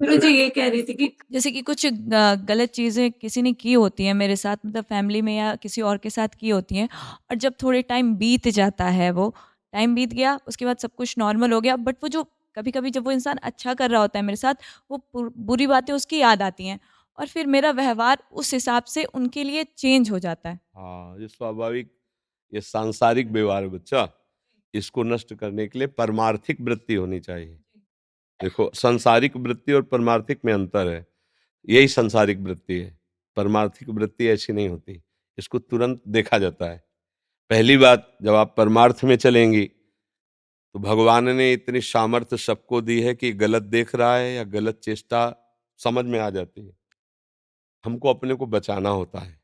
मैं मुझे ये कह रही थी कि जैसे कि कुछ गलत चीज़ें किसी ने की होती हैं मेरे साथ, मतलब फैमिली में या किसी और के साथ की होती हैं, और जब थोड़े टाइम बीत जाता है, वो टाइम बीत गया, उसके बाद सब कुछ नॉर्मल हो गया, बट वो जो कभी-कभी जब वो इंसान अच्छा कर रहा होता है मेरे साथ, वो बुरी बातें उसकी याद आती हैं, और फिर मेरा व्यवहार उस हिसाब से उनके लिए चेंज हो जाता है। हाँ, ये स्वाभाविक, ये सांसारिक व्यवहार है बच्चा। इसको नष्ट करने के लिए परमार्थिक वृत्ति होनी चाहिए। देखो, सांसारिक वृत्ति और परमार्थिक में अंतर है। यही सांसारिक वृत्ति है। परमार्थिक वृत्ति ऐसी नहीं होती। इसको तुरंत देखा जाता है। पहली बात, जब आप परमार्थ में चलेंगी, तो भगवान ने इतनी सामर्थ्य सबको दी है कि गलत देख रहा है या गलत चेष्टा समझ में आ जाती है। हमको अपने को बचाना होता है।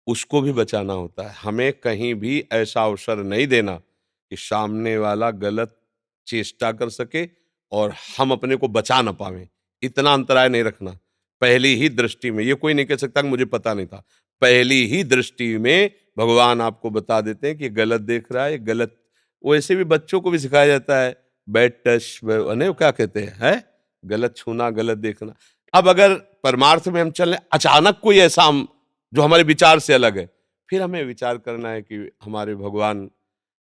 उसको भी बचाना होता है। हमें कहीं भी ऐसा अवसर नहीं देना कि सामने वाला गलत चेष्टा कर सके और हम अपने को बचा ना पावें। इतना अंतराय नहीं रखना। पहली ही दृष्टि में, ये कोई नहीं कह सकता कि मुझे पता नहीं था। पहली ही दृष्टि में भगवान आपको बता देते हैं कि गलत देख रहा है, गलत। वैसे भी बच्चों को भी सिखाया जाता है, बैड टच, नहीं क्या कहते हैं? गलत छूना, गलत देखना। अब अगर परमार्थ में हम चल रहे, अचानक कोई ऐसा जो हमारे विचार से अलग है, फिर हमें विचार करना है कि हमारे भगवान,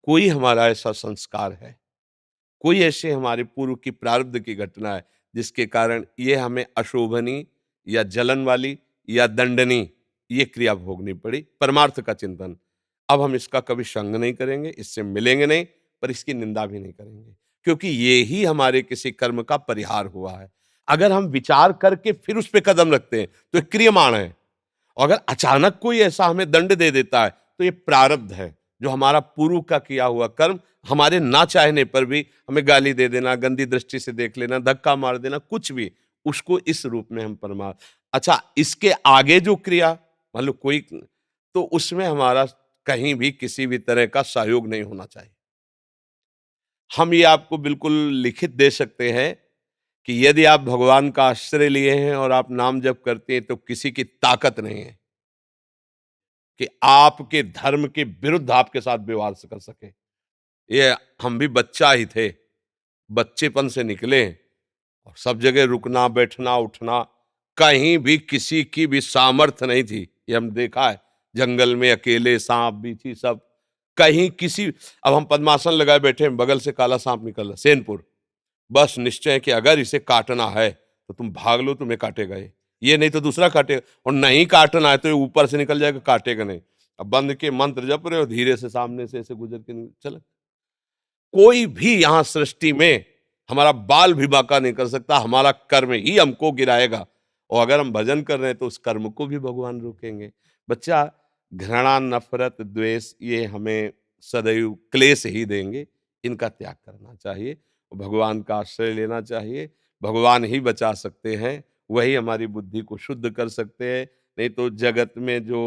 कोई हमारा ऐसा संस्कार है, कोई ऐसे हमारे पूर्व की प्रारब्ध की घटना है जिसके कारण ये हमें अशोभनीय या जलन वाली या दंडनीय ये क्रिया भोगनी पड़ी। परमार्थ का चिंतन। अब हम इसका कभी संग नहीं करेंगे, इससे मिलेंगे नहीं, पर इसकी निंदा भी नहीं करेंगे, क्योंकि ये ही हमारे किसी कर्म का परिहार हुआ है। अगर हम विचार करके फिर उस पर कदम रखते हैं तो ये क्रियमाण है। और अगर अचानक कोई ऐसा हमें दंड दे देता है तो ये प्रारब्ध है, जो हमारा पूर्व का किया हुआ कर्म, हमारे ना चाहने पर भी हमें गाली दे देना, गंदी दृष्टि से देख लेना, धक्का मार देना, कुछ भी, उसको इस रूप में हम अच्छा, इसके आगे जो क्रिया, मान लो कोई, तो उसमें हमारा कहीं भी किसी भी तरह का सहयोग नहीं होना चाहिए। हम ये आपको बिल्कुल लिखित दे सकते हैं कि यदि आप भगवान का आश्रय लिए हैं और आप नाम जप करते हैं, तो किसी की ताकत नहीं है कि आपके धर्म के विरुद्ध आपके साथ व्यवहार कर सके। ये, हम भी बच्चा ही थे, बच्चेपन से निकले, और सब जगह रुकना, बैठना, उठना, कहीं भी किसी की भी सामर्थ्य नहीं थी। ये हम देखा है, जंगल में अकेले, सांप बिच्छी सब, कहीं किसी, अब हम पद्मासन लगाए बैठे हैं, बगल से काला सांप निकल रहा, सेनपुर, बस निश्चय है कि अगर इसे काटना है तो तुम भाग लो, तुम्हें काटेगा ये नहीं तो दूसरा काटेगा, और नहीं काटना है तो ये ऊपर से निकल जाएगा, काटेगा नहीं। अब बंद के मंत्र जप रहे हो, धीरे से सामने से ऐसे गुजर के चल। कोई भी यहां सृष्टि में हमारा बाल भी बांका नहीं कर सकता, हमारा कर्म ही हमको गिराएगा। और अगर हम भजन कर रहे हैं तो उस कर्म को भी भगवान रोकेंगे। बच्चा, घृणा, नफरत, द्वेष, ये हमें सदैव क्लेश ही देंगे। इनका त्याग करना चाहिए, भगवान का आश्रय लेना चाहिए। भगवान ही बचा सकते हैं, वही हमारी बुद्धि को शुद्ध कर सकते हैं। नहीं तो जगत में जो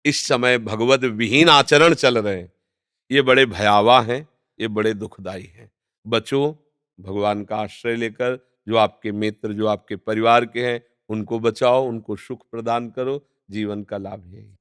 इस समय भगवत विहीन आचरण चल रहे हैं, ये बड़े भयावह हैं, ये बड़े दुखदाई हैं। बचो, भगवान का आश्रय लेकर, जो आपके मित्र, जो आपके परिवार के हैं, उनको बचाओ, उनको सुख प्रदान करो, जीवन का लाभ यही है।